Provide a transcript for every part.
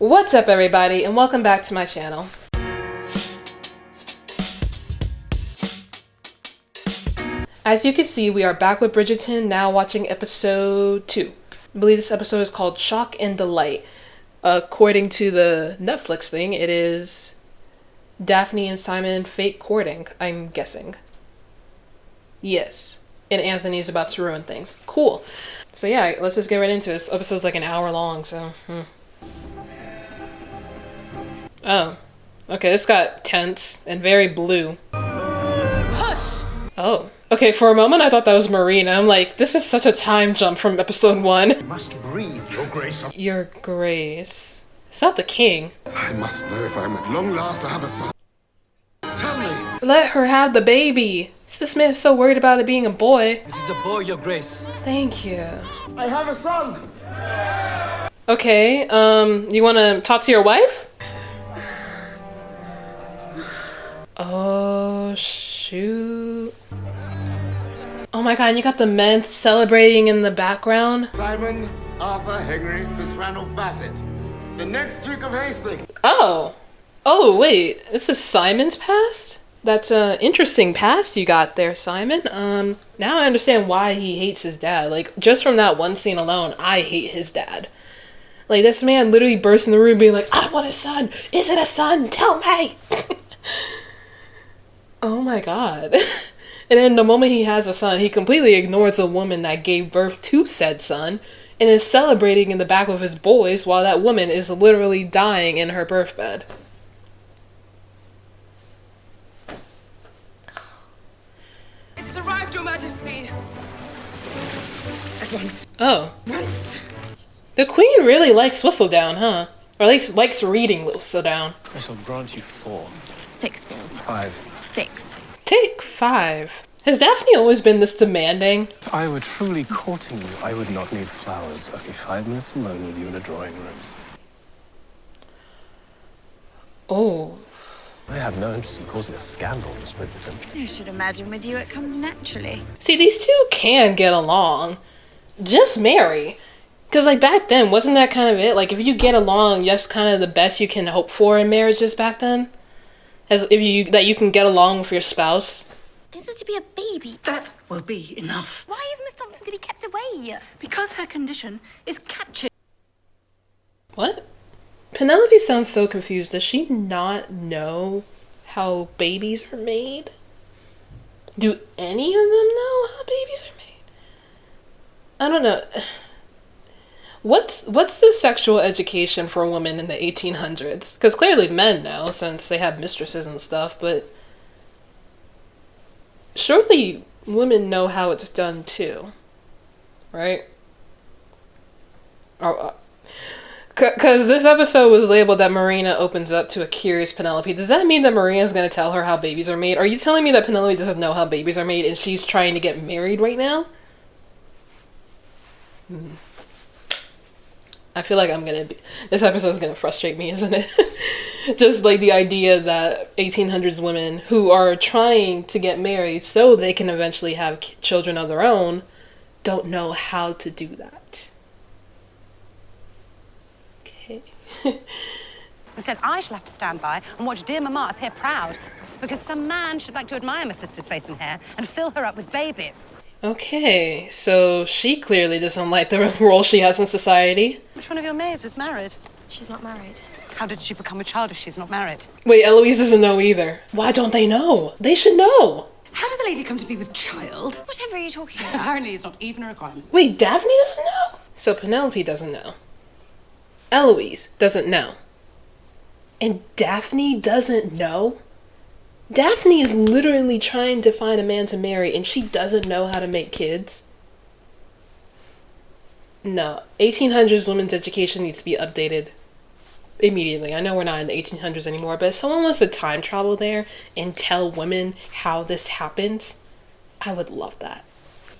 What's up, everybody, and welcome back to my channel. As you can see, we are back with Bridgerton, now watching episode 2. I believe this episode is called Shock and Delight. According to the Netflix thing, it is Daphne and Simon fake courting, I'm guessing. Yes. And Anthony's about to ruin things. Cool. So yeah, let's just get right into it. This episode's like an hour long, so... Oh. Okay, this got tense and very blue. Hush! Oh. Okay, for a moment I thought that was Marina. I'm like, this is such a time jump from episode 1. You must breathe, Your Grace. Your Grace. It's not the king. I must know if I'm at long last to have a son. Tell me. Let her have the baby. This man is so worried about it being a boy. It is a boy, Your Grace. Thank you. I have a son. Okay, you wanna talk to your wife? Oh, shoot. Oh my god, you got the men celebrating in the background? Simon Arthur Henry Fitzranulph Bassett, the next Duke of Hastings. Oh. Oh, wait. This is Simon's past? That's an interesting past you got there, Simon. Now I understand why he hates his dad. Like, just from that one scene alone, I hate his dad. Like, this man literally burst in the room being like, I want a son! Is it a son? Tell me! Oh my god. And then the moment he has a son, he completely ignores the woman that gave birth to said son and is celebrating in the back of his boys while that woman is literally dying in her birth bed. It has arrived, Your Majesty! At once. Oh. Once. The Queen really likes Whistledown, huh? Or at least likes reading Whistledown. I shall grant you 4. 6 bills. 5. 6. Take 5. Has Daphne always been this demanding? If I were truly courting you, I would not need flowers. Only 5 minutes alone with you in a drawing room. Oh. I have no interest in causing a scandal, Miss Bridgerton. I should imagine with you it comes naturally. See, these two can get along. Just marry. Because, like, back then, wasn't that kind of it? Like, if you get along, that's kind of the best you can hope for in marriages back then? As if you can get along with your spouse. Is it to be a baby? That will be enough. Why is Miss Thompson to be kept away? Because her condition is catching. What? Penelope sounds so confused. Does she not know how babies are made? Do any of them know how babies are made? I don't know. What's the sexual education for women in the 1800s? Because clearly men know, since they have mistresses and stuff, but surely women know how it's done too, right? Because this episode was labeled that Marina opens up to a curious Penelope. Does that mean that Marina's going to tell her how babies are made? Are you telling me that Penelope doesn't know how babies are made and she's trying to get married right now? I feel like this episode's gonna frustrate me, isn't it? Just like the idea that 1800s women who are trying to get married so they can eventually have children of their own don't know how to do that. Okay. Instead, I shall have to stand by and watch dear Mama appear proud because some man should like to admire my sister's face and hair and fill her up with babies. Okay, so she clearly doesn't like the role she has in society. Which one of your maids is married? She's not married. How did she become a child if she's not married? Wait, Eloise doesn't know either. Why don't they know? They should know. How does a lady come to be with child? Whatever are you talking about? Apparently it's not even a requirement. Wait, Daphne doesn't know? So Penelope doesn't know. Eloise doesn't know. And Daphne doesn't know? Daphne is literally trying to find a man to marry and she doesn't know how to make kids. No, 1800s women's education needs to be updated immediately. I know we're not in the 1800s anymore, but if someone wants to time travel there and tell women how this happens, I would love that.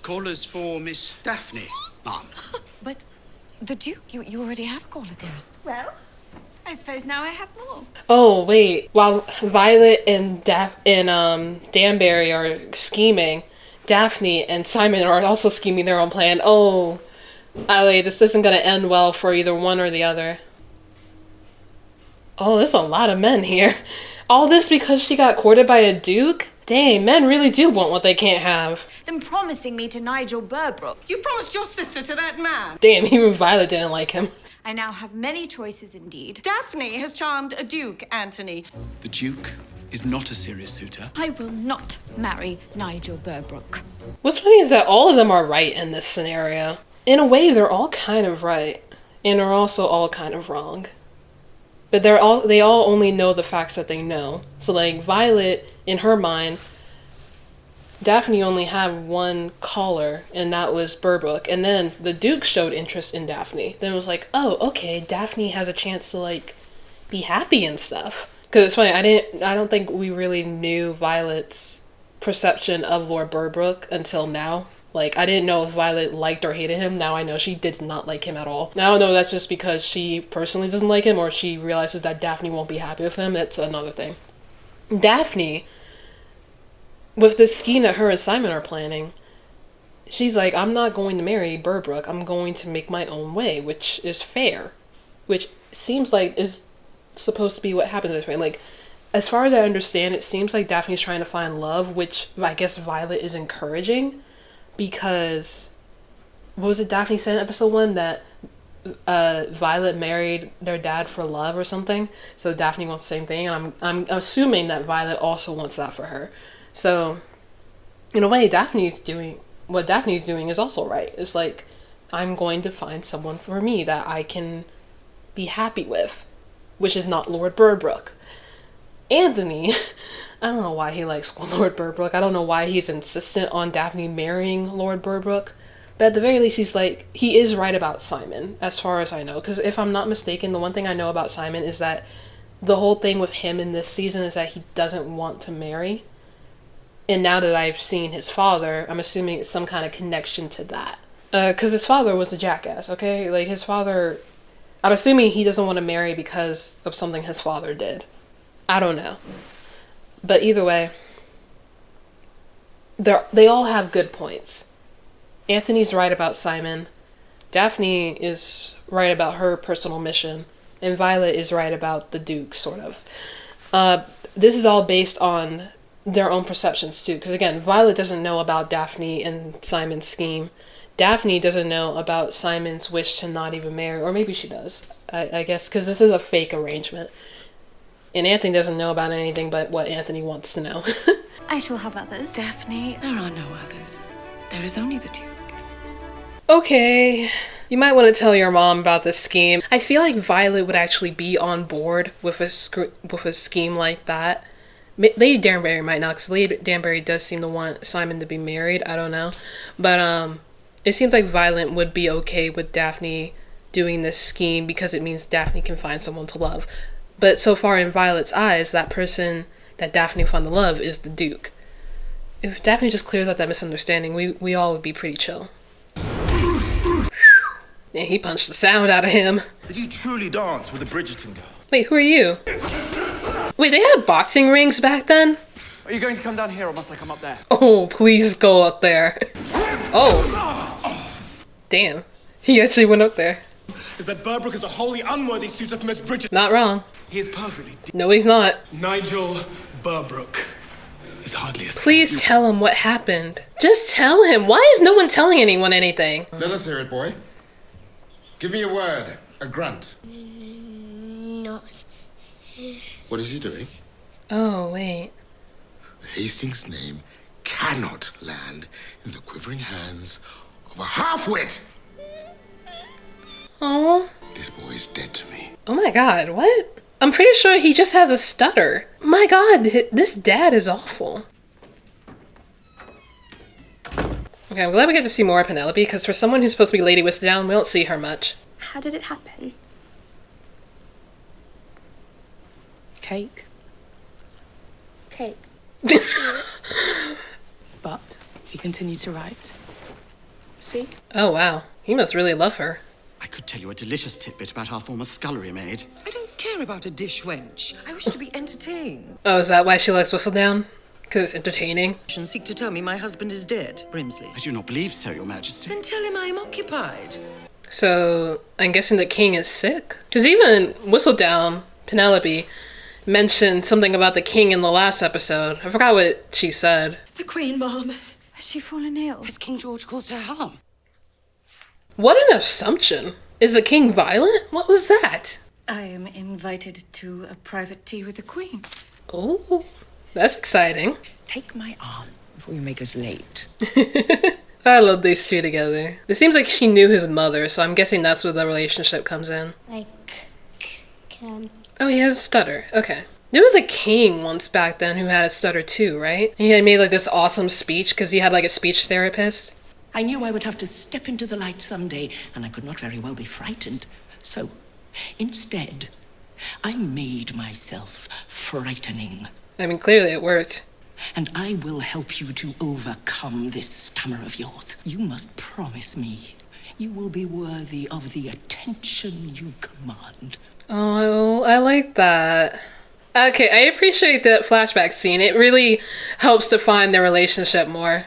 Callers for Miss Daphne, ma'am. But the Duke, you already have a caller, dearest. Well, I suppose now I have more. Oh, wait. While Violet and Danbury are scheming, Daphne and Simon are also scheming their own plan. Oh, Ali, this isn't going to end well for either one or the other. Oh, there's a lot of men here. All this because she got courted by a duke? Dang, men really do want what they can't have. Them promising me to Nigel Burbrook. You promised your sister to that man. Damn, even Violet didn't like him. I now have many choices indeed. Daphne has charmed a duke, Anthony. The Duke is not a serious suitor. I will not marry Nigel Burbrook. What's funny is that all of them are right in this scenario. In a way, they're all kind of right, and are also all kind of wrong. But they all only know the facts that they know. So like Violet, in her mind, Daphne only had one caller, and that was Burbrook. And then the Duke showed interest in Daphne. Then it was like, oh, okay, Daphne has a chance to like be happy and stuff. Because it's funny, I don't think we really knew Violet's perception of Lord Burbrook until now. Like, I didn't know if Violet liked or hated him. Now I know she did not like him at all. Now I don't know if that's just because she personally doesn't like him or she realizes that Daphne won't be happy with him. That's another thing. Daphne, with this scheme that her and Simon are planning, she's like, I'm not going to marry Burbrook. I'm going to make my own way, which is fair. Which seems like is supposed to be what happens in this way. Like, as far as I understand, it seems like Daphne's trying to find love, which I guess Violet is encouraging. Because, what was it Daphne said in episode 1? That Violet married their dad for love or something. So Daphne wants the same thing. And I'm assuming that Violet also wants that for her. So, in a way, what Daphne's doing is also right. It's like, I'm going to find someone for me that I can be happy with. Which is not Lord Burbrook. Anthony... I don't know why he likes Lord Burbrook. I don't know why he's insistent on Daphne marrying Lord Burbrook. But at the very least, he is right about Simon, as far as I know. Because if I'm not mistaken, the one thing I know about Simon is that the whole thing with him in this season is that he doesn't want to marry. And now that I've seen his father, I'm assuming it's some kind of connection to that. Because his father was a jackass, okay? Like, his father... I'm assuming he doesn't want to marry because of something his father did. I don't know. But either way, they all have good points. Anthony's right about Simon. Daphne is right about her personal mission. And Violet is right about the Duke, sort of. This is all based on their own perceptions, too. Because again, Violet doesn't know about Daphne and Simon's scheme. Daphne doesn't know about Simon's wish to not even marry. Or maybe she does, I guess, because this is a fake arrangement. And Anthony doesn't know about anything but what Anthony wants to know. I shall have others. Daphne, there are no others. There is only the Duke. Okay, you might want to tell your mom about this scheme. I feel like Violet would actually be on board with a scheme like that. Lady Danbury might not, because Lady Danbury does seem to want Simon to be married. I don't know. But it seems like Violet would be okay with Daphne doing this scheme because it means Daphne can find someone to love. But so far in Violet's eyes, that person that Daphne found to love is the Duke. If Daphne just clears up that misunderstanding, we all would be pretty chill. Yeah, he punched the sound out of him. Did you truly dance with a Bridgerton girl? Wait, who are you? Wait, they had boxing rings back then? Are you going to come down here or must I come up there? Oh, please go up there. Oh. Damn. He actually went up there. Is that Burbrook is a wholly unworthy suitor for Miss Bridgerton? Not wrong. He is perfectly... No, he's not. Nigel Burbrook is hardly a... Please tell him what happened. Just tell him. Why is no one telling anyone anything? Let us hear it, boy. Give me a word, a grunt. Not. What is he doing? Oh, wait. Hastings' name cannot land in the quivering hands of a half-wit. Oh. This boy is dead to me. Oh my god, what? I'm pretty sure he just has a stutter. My god, this dad is awful. Okay, I'm glad we get to see more of Penelope, because for someone who's supposed to be Lady Whistledown, we don't see her much. How did it happen? Cake. Cake. But he continued to write. See? Oh wow, he must really love her. I could tell you a delicious tidbit about our former scullery maid. I don't care about a dish wench. I wish to be entertained. Oh, is that why she likes Whistledown? Because it's entertaining? And seek to tell me my husband is dead, Brimsley. I do not believe so, Your Majesty. Then tell him I am occupied. So, I'm guessing the king is sick? Because even Whistledown Penelope mentioned something about the king in the last episode. I forgot what she said. The Queen, Mom. Has she fallen ill? Has King George caused her harm? What an assumption. Is the king violent? What was that? I am invited to a private tea with the Queen. Oh, that's exciting. Take my arm before you make us late. I love these two together. It seems like she knew his mother, so I'm guessing that's where the relationship comes in. Can. Oh, he has a stutter. Okay. There was a king once back then who had a stutter too, right? He had made like this awesome speech because he had like a speech therapist. I knew I would have to step into the light someday, and I could not very well be frightened. So, instead, I made myself frightening. I mean, clearly it worked. And I will help you to overcome this stammer of yours. You must promise me you will be worthy of the attention you command. Oh, I like that. Okay, I appreciate that flashback scene. It really helps define their relationship more.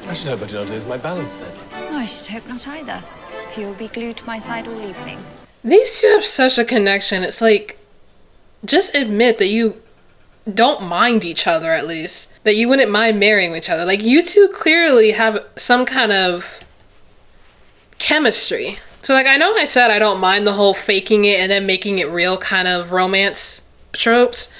I should hope I do not lose my balance then. No, I should hope not either. If you'll be glued to my side all evening. These two have such a connection. It's like, just admit that you don't mind each other, at least. That you wouldn't mind marrying each other. Like, you two clearly have some kind of chemistry. So, like, I know I said I don't mind the whole faking it and then making it real kind of romance tropes.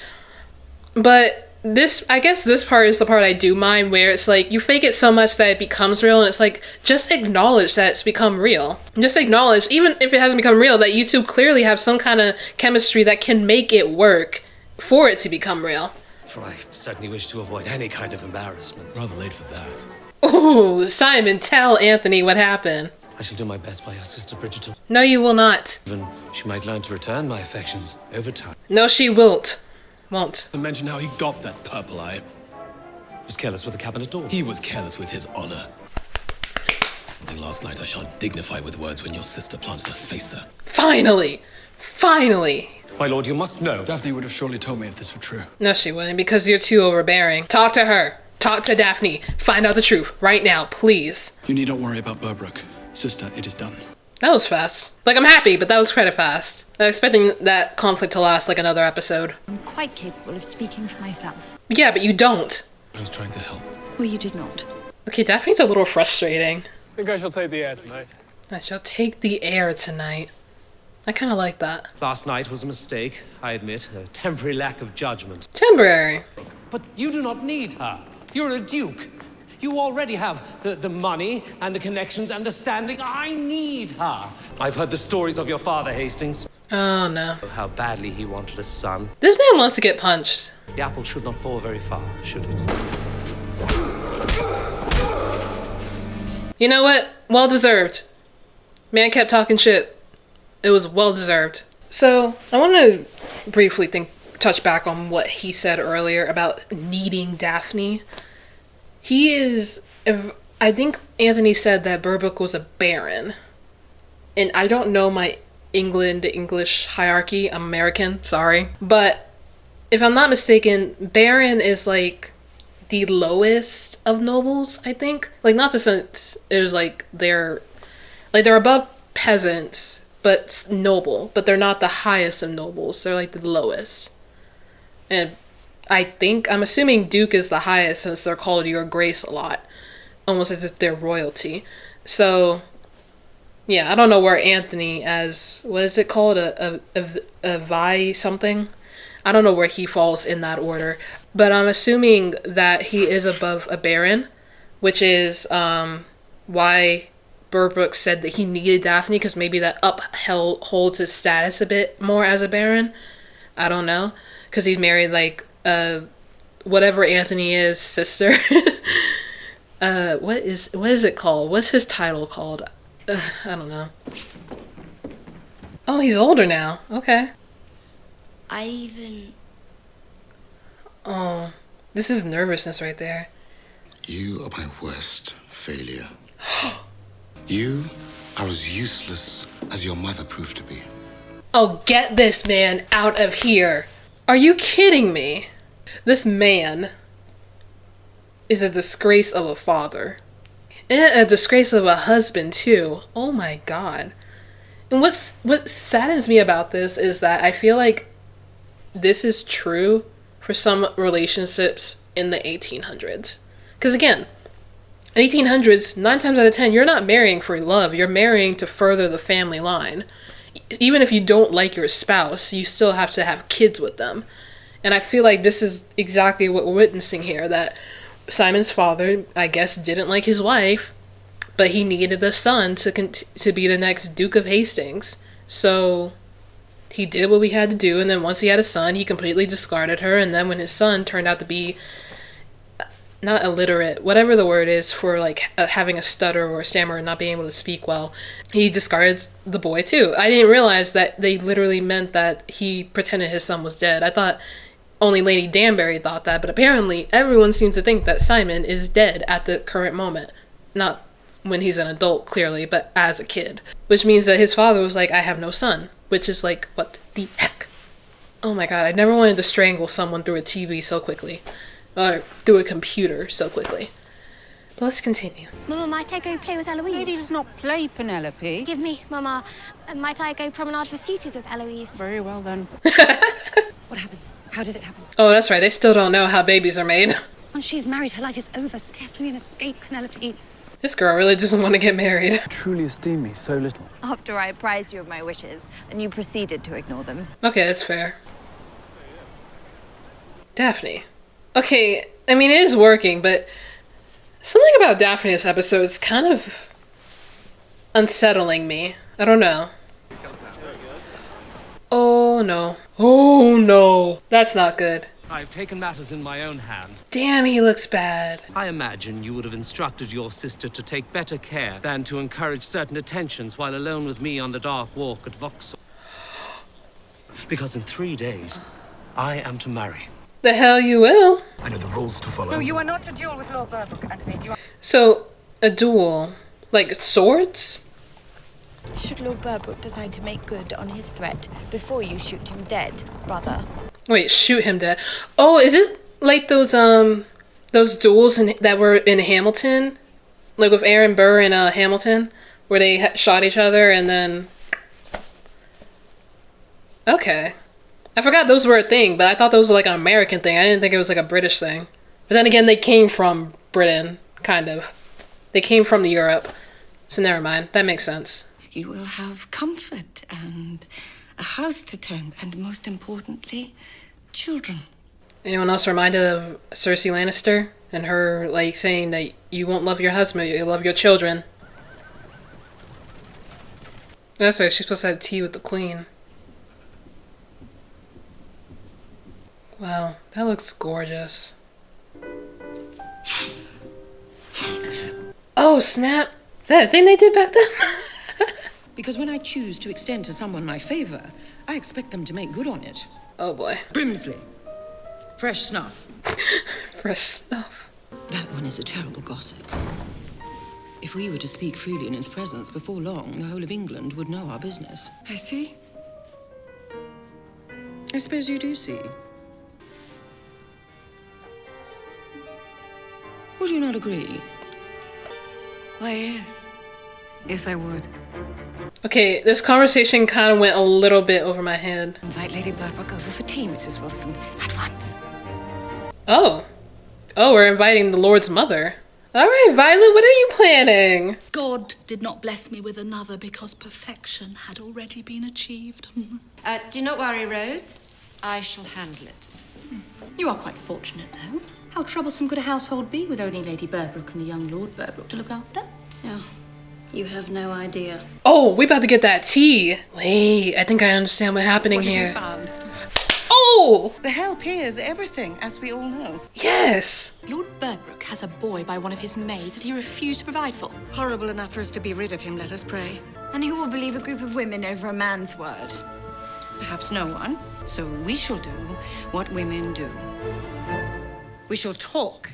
But this, I guess this part is the part I do mind, where it's like, you fake it so much that it becomes real, and it's like, just acknowledge that it's become real. Just acknowledge, even if it hasn't become real, that you two clearly have some kind of chemistry that can make it work for it to become real. For I certainly wish to avoid any kind of embarrassment. Rather late for that. Ooh, Simon, tell Anthony what happened. I shall do my best by your sister Bridgerton. No, you will not. Even she might learn to return my affections over time. No, she won't. Won't. To mention how he got that purple eye. He was careless with the cabinet door. He was careless with his honor. And last night I shan't dignify with words when your sister plans to face her. Finally! Finally! My lord, you must know. Daphne would have surely told me if this were true. No, she wouldn't, because you're too overbearing. Talk to her. Talk to Daphne. Find out the truth right now, please. You need not worry about Burbrook. Sister, it is done. That was fast. Like, I'm happy, but that was kind of fast. I'm expecting that conflict to last like another episode. I'm quite capable of speaking for myself. Yeah, but you don't. I was trying to help. Well, you did not. Okay, Daphne's a little frustrating. I think I shall take the air tonight. I shall take the air tonight. I kind of like that. Last night was a mistake, I admit. A temporary lack of judgment. Temporary. But you do not need her. You're a duke. You already have the money and the connections and the standing. I need her. I've heard the stories of your father, Hastings. Oh, no. How badly he wanted a son. This man wants to get punched. The apple should not fall very far, should it? You know what? Well deserved. Man kept talking shit. It was well deserved. So, I want to briefly touch back on what he said earlier about needing Daphne. He is, I think Anthony said that Burbrook was a baron. And I don't know my English hierarchy. I'm American, sorry. But if I'm not mistaken, baron is like the lowest of nobles, I think. Like, not the sense it was like they're above peasants, but noble. But they're not the highest of nobles. They're like the lowest. And I'm assuming Duke is the highest, since they're called Your Grace a lot. Almost as if they're royalty. So, yeah, I don't know where Anthony, as, what is it called? A Vi something? I don't know where he falls in that order. But I'm assuming that he is above a baron, which is why Burbrook said that he needed Daphne, because maybe that upholds his status a bit more as a baron. I don't know. Because he's married, like, whatever Anthony is, sister. What is it called? What's his title called? I don't know. Oh, he's older now. Okay. Oh, this is nervousness right there. You are my worst failure. You are as useless as your mother proved to be. Oh, get this man out of here. Are you kidding me? This man is a disgrace of a father. And a disgrace of a husband, too. Oh my god. And what saddens me about this is that I feel like this is true for some relationships in the 1800s. Because again, in 1800s, 9 times out of 10, you're not marrying for love. You're marrying to further the family line. Even if you don't like your spouse, you still have to have kids with them. And I feel like this is exactly what we're witnessing here, that Simon's father, I guess, didn't like his wife, but he needed a son to be the next Duke of Hastings. So he did what we had to do, and then once he had a son, he completely discarded her, and then when his son turned out to be not illiterate, whatever the word is for like having a stutter or a stammer and not being able to speak well, he discards the boy too. I didn't realize that they literally meant that he pretended his son was dead. I thought only Lady Danbury thought that, but apparently everyone seems to think that Simon is dead at the current moment. Not when he's an adult, clearly, but as a kid. Which means that his father was like, I have no son. Which is like, what the heck? Oh my god, I never wanted to strangle someone through a TV so quickly. Or through a computer so quickly. But let's continue. Mama, might I go play with Eloise? Lady does not play, Penelope. Forgive me, Mama. Might I go promenade for suitors with Eloise? Very well, then. What happened? How did it happen? Oh, that's right. They still don't know how babies are made. Once she's married, her life is over. Scarcely an escape, Penelope. This girl really doesn't want to get married. Truly esteem me so little. After I apprised you of my wishes, and you proceeded to ignore them. Okay, that's fair. Daphne. Okay, I mean, it is working, but something about Daphne this episode is kind of unsettling me. I don't know. Oh no. Oh no. That's not good. I've taken matters in my own hands. Damn, he looks bad. I imagine you would have instructed your sister to take better care than to encourage certain attentions while alone with me on the dark walk at Vauxhall. Because in 3 days, I am to marry. The hell you will. I know the rules to follow. No, you are not to duel with Lord Burbrook, Anthony. Do you So, a duel? Like swords? Should Lord Burbrook decide to make good on his threat before you shoot him dead, brother? Wait, shoot him dead. Oh, is it like those duels that were in Hamilton? Like with Aaron Burr in Hamilton? Where they shot each other and then... Okay. I forgot those were a thing, but I thought those were like an American thing. I didn't think it was like a British thing. But then again, they came from Britain, kind of. They came from Europe. So never mind. That makes sense. You will have comfort and a house to tend, and most importantly, children. Anyone else reminded of Cersei Lannister? And her, like, saying that you won't love your husband, you'll love your children. That's right, she's supposed to have tea with the queen. Wow, that looks gorgeous. Oh, snap! Is that a thing they did back then? Because when I choose to extend to someone my favor, I expect them to make good on it. Oh boy. Brimsley. Fresh snuff. Fresh snuff. That one is a terrible gossip. If we were to speak freely in his presence, before long, the whole of England would know our business. I see. I suppose you do see. Would you not agree? Why, yes. Yes, I would. Okay, this conversation kind of went a little bit over my head. Invite Lady Burbrook over for tea, Mrs. Wilson, at once. Oh. Oh, we're inviting the Lord's mother. Alright, Violet, what are you planning? God did not bless me with another because perfection had already been achieved. Do not worry, Rose. I shall handle it. You are quite fortunate, though. How troublesome could a household be with only Lady Burbrook and the young Lord Burbrook to look after? Yeah, you have no idea. Oh, we about to get that tea. Wait, I think I understand what's happening here. What have you found? Oh! The help here is everything, as we all know. Yes! Lord Burbrook has a boy by one of his maids that he refused to provide for. Horrible enough for us to be rid of him, let us pray. And who will believe a group of women over a man's word? Perhaps no one. So we shall do what women do. We shall talk.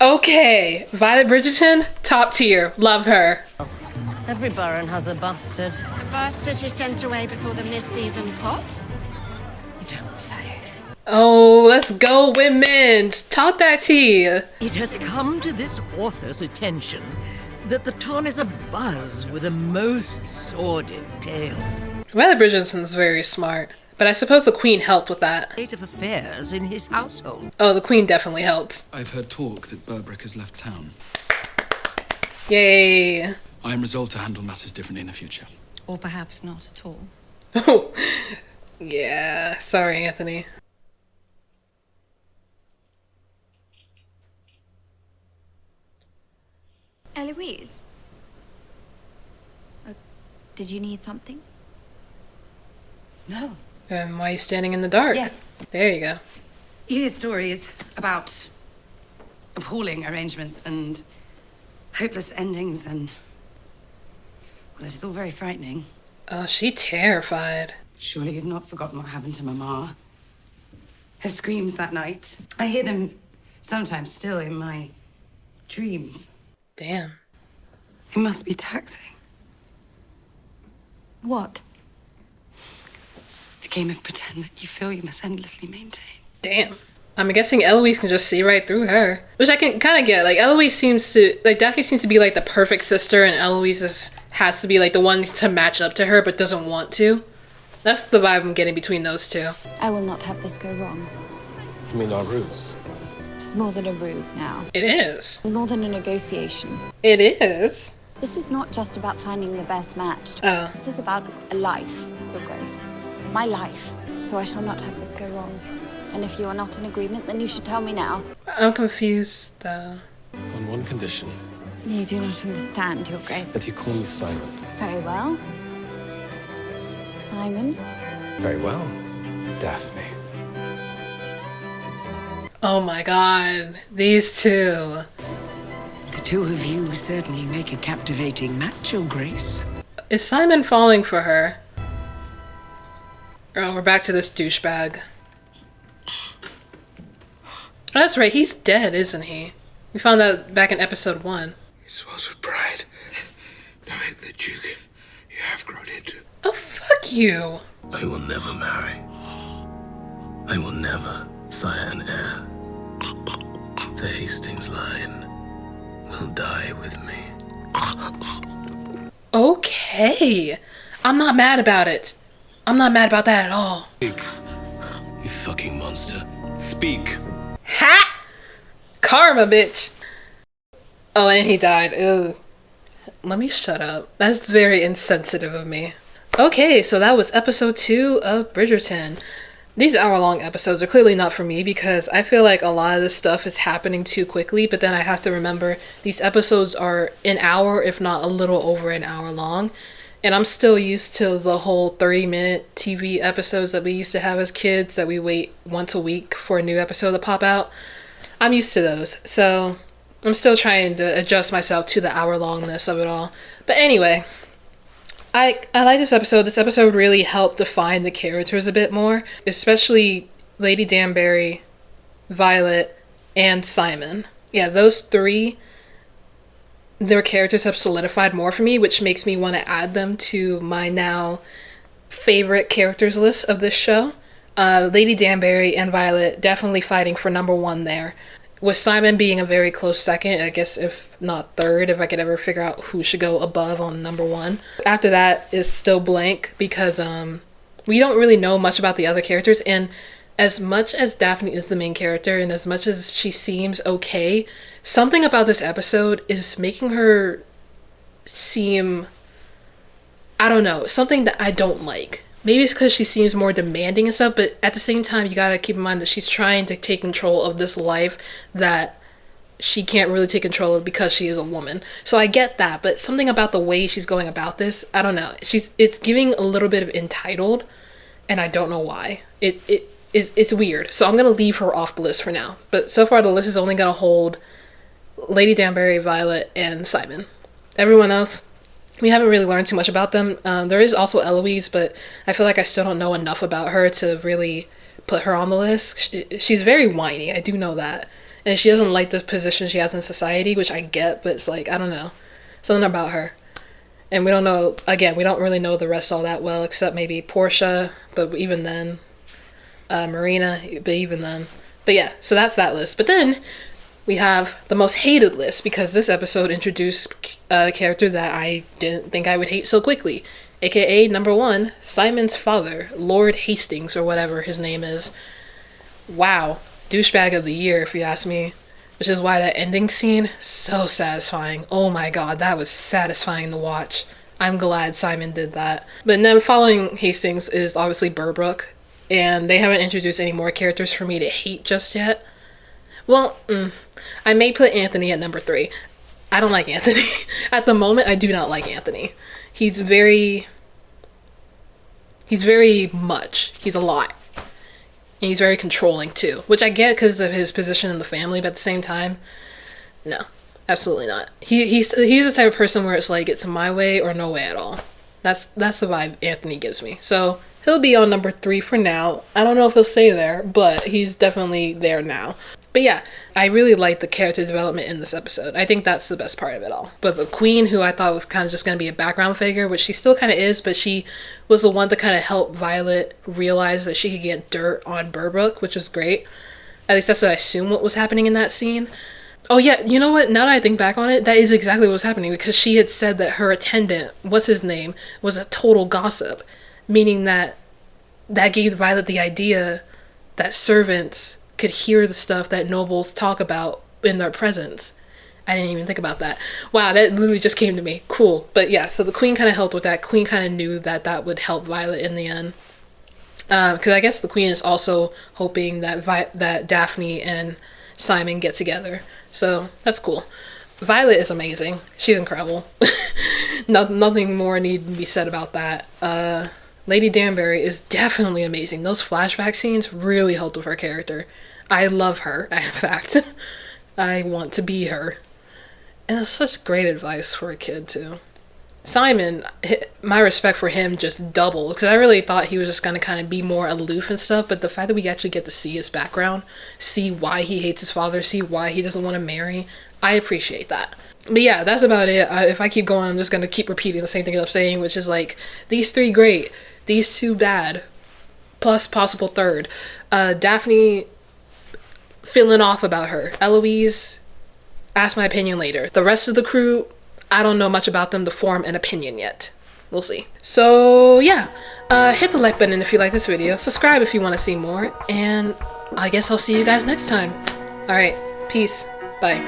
Okay, Violet Bridgerton, top tier. Love her. Every baron has a bastard. A bastard who sent away before the miss even popped? You don't say. Oh, let's go, women. Talk that tea. It has come to this author's attention that the town is abuzz with a most sordid tale. Violet Bridgerton's very smart. But I suppose the queen helped with that. State of affairs in his household. Oh, the queen definitely helped. I've heard talk that Berbrick has left town. Yay. I am resolved to handle matters differently in the future. Or perhaps not at all. Oh, yeah. Sorry, Anthony. Eloise? Did you need something? No. Then why are you standing in the dark? Yes. There you go. You hear stories about appalling arrangements and hopeless endings and... well, it is all very frightening. Oh, she terrified. Surely you've not forgotten what happened to Mama. Her screams that night. I hear them sometimes still in my dreams. Damn. It must be taxing. What? The game of pretend that you feel you must endlessly maintain. Damn. I'm guessing Eloise can just see right through her. Which I can kind of get. Like, Eloise seems to... like, Daphne seems to be, like, the perfect sister, and Eloise has to be, like, the one to match up to her, but doesn't want to. That's the vibe I'm getting between those two. I will not have this go wrong. You mean our ruse? It's more than a ruse now. It is. It's more than a negotiation. It is. This is not just about finding the best match. Oh. This is about a life, Your Grace. My life. So I shall not have this go wrong. And if you are not in agreement, then you should tell me now. I'm confused, though. On one condition. You do not understand, Your Grace. That you call me Simon. Very well. Simon? Very well, Daphne. Oh my god. These two. The two of you certainly make a captivating match, Your Grace. Is Simon falling for her? Oh, we're back to this douchebag. That's right, he's dead, isn't he? We found that back in episode 1. It swells with pride, knowing the Duke you have grown into. Oh, fuck you! I will never marry. I will never sire an heir. The Hastings line will die with me. Okay. I'm not mad about it. I'm not mad about that at all. Speak, you fucking monster. Speak. Ha! Karma, bitch. Oh, and he died. Ugh. Let me shut up. That's very insensitive of me. Okay, so that was episode 2 of Bridgerton. These hour-long episodes are clearly not for me because I feel like a lot of this stuff is happening too quickly, but then I have to remember these episodes are an hour, if not a little over an hour long. And I'm still used to the whole 30-minute TV episodes that we used to have as kids that we wait once a week for a new episode to pop out. I'm used to those, so I'm still trying to adjust myself to the hour-longness of it all. But anyway, I like this episode. This episode really helped define the characters a bit more, especially Lady Danbury, Violet, and Simon. Yeah, those three, their characters have solidified more for me, which makes me want to add them to my now favorite characters list of this show. Lady Danbury and Violet definitely fighting for number 1 there, with Simon being a very close second, I guess if not third, if I could ever figure out who should go above on number 1. After that is still blank because we don't really know much about the other characters, and as much as Daphne is the main character and as much as she seems okay, something about this episode is making her seem, I don't know, something that I don't like. Maybe it's because she seems more demanding and stuff, but at the same time, you gotta keep in mind that she's trying to take control of this life that she can't really take control of because she is a woman. So I get that, but something about the way she's going about this, I don't know. It's giving a little bit of entitled, and I don't know why. It's weird. So I'm gonna leave her off the list for now. But so far, the list is only gonna hold Lady Danbury, Violet, and Simon. Everyone else, we haven't really learned too much about them. There is also Eloise, but I feel like I still don't know enough about her to really put her on the list. She's very whiny, I do know that. And she doesn't like the position she has in society, which I get, but it's like, I don't know. Something about her. And we don't know, again, we don't really know the rest all that well, except maybe Portia, but even then. Marina, but even then. But yeah, so that's that list. But then we have the most hated list, because this episode introduced a character that I didn't think I would hate so quickly. aka number 1, Simon's father, Lord Hastings, or whatever his name is. Wow, douchebag of the year if you ask me. Which is why that ending scene, so satisfying. Oh my god, that was satisfying to watch. I'm glad Simon did that. But then following Hastings is obviously Burbrook, and they haven't introduced any more characters for me to hate just yet. Well, I may put Anthony at number 3. I don't like Anthony. At the moment, I do not like Anthony. He's very much. He's a lot. And he's very controlling too, which I get because of his position in the family, but at the same time, no, absolutely not. He's the type of person where it's like, it's my way or no way at all. That's the vibe Anthony gives me. So he'll be on number 3 for now. I don't know if he'll stay there, but he's definitely there now. But yeah, I really like the character development in this episode. I think that's the best part of it all. But the queen, who I thought was kind of just going to be a background figure, which she still kind of is, but she was the one to kind of help Violet realize that she could get dirt on Burbrook, which is great. At least that's what I assume what was happening in that scene. Oh yeah, you know what? Now that I think back on it, that is exactly what was happening, because she had said that her attendant, what's his name, was a total gossip, meaning that gave Violet the idea that servants could hear the stuff that nobles talk about in their presence. I didn't even think about that. Wow, that literally just came to me. Cool. But yeah, so the queen kind of helped with that. Queen kind of knew that that would help Violet in the end. Because I guess the queen is also hoping that that Daphne and Simon get together. So that's cool. Violet is amazing. She's incredible. Nothing more need to be said about that. Lady Danbury is definitely amazing. Those flashback scenes really helped with her character. I love her, in fact. I want to be her. And it's such great advice for a kid, too. Simon, my respect for him just doubled, because I really thought he was just going to kind of be more aloof and stuff, but the fact that we actually get to see his background, see why he hates his father, see why he doesn't want to marry, I appreciate that. But yeah, that's about it. If I keep going, I'm just going to keep repeating the same thing I'm saying, which is like, these 3 great, these 2 bad, plus possible third. Daphne, feeling off about her. Eloise, ask my opinion later. The rest of the crew, I don't know much about them to form an opinion yet. We'll see. So yeah, hit the like button if you like this video, subscribe if you want to see more, and I guess I'll see you guys next time. Alright, peace, bye.